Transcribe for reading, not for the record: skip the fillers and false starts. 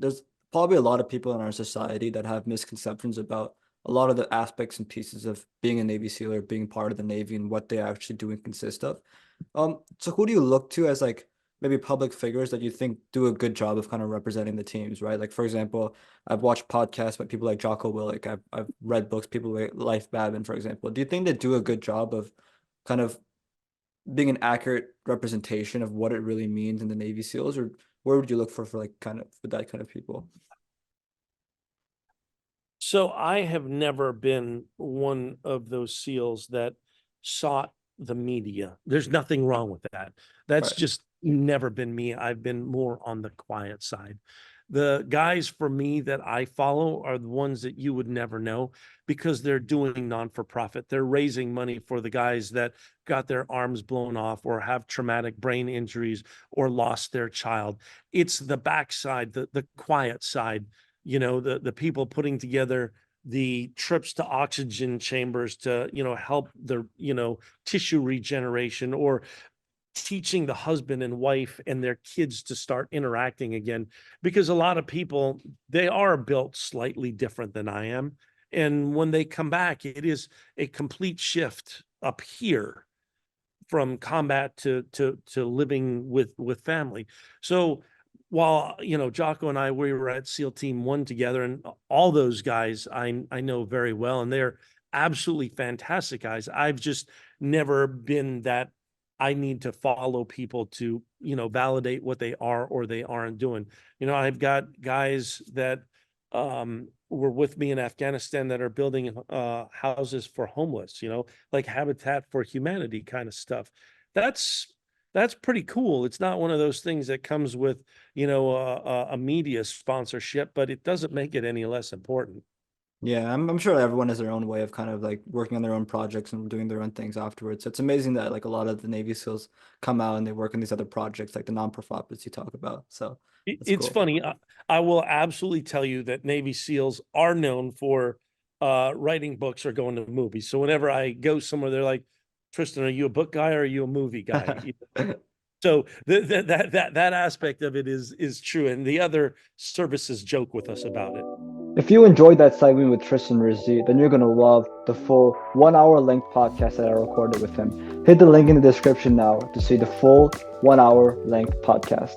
there's probably a lot of people in our society that have misconceptions about a lot of the aspects and pieces of being a Navy SEAL or being part of the Navy and what they actually do and consist of. So who do you look to as like maybe public figures that you think do a good job of kind of representing the teams, right? Like for example, I've watched podcasts by people like Jocko Willink. I've read books, people like Life Babin, for example. Do you think they do a good job of kind of being an accurate representation of what it really means in the Navy SEALs, or where would you look for like kind of for that kind of people? So I have never been one of those SEALs that sought the media. There's nothing wrong with that. That's Right. just never been me. I've been more on the quiet side. The guys for me that I follow are the ones that you would never know because they're doing non-for-profit. They're raising money for the guys that got their arms blown off or have traumatic brain injuries or lost their child. It's the backside, the quiet side, the people putting together the trips to oxygen chambers to, help the, tissue regeneration, or teaching the husband and wife and their kids to start interacting again. Because a lot of people, they are built slightly different than I am. And when they come back, it is a complete shift up here from combat to living with family. So while Jocko and I, we were at SEAL Team 1 together, and all those guys I know very well, and they're absolutely fantastic guys. I've just never been that I need to follow people to validate what they are or they aren't doing. I've got guys that were with me in Afghanistan that are building houses for homeless, like Habitat for Humanity kind of stuff. That's that's pretty cool. It's not one of those things that comes with, a media sponsorship, but it doesn't make it any less important. Yeah, I'm sure everyone has their own way of kind of like working on their own projects and doing their own things afterwards. It's amazing that like a lot of the Navy SEALs come out and they work on these other projects like the non-profits you talk about. So that's It's cool. funny. I will absolutely tell you that Navy SEALs are known for writing books or going to movies. So whenever I go somewhere, they're like, Tristan, are you a book guy or are you a movie guy? So that aspect of it is true. And the other services joke with us about it. If you enjoyed that segment with Tristan Rizzi, then you're gonna love the full 1 hour length podcast that I recorded with him. Hit the link in the description now to see the full 1 hour length podcast.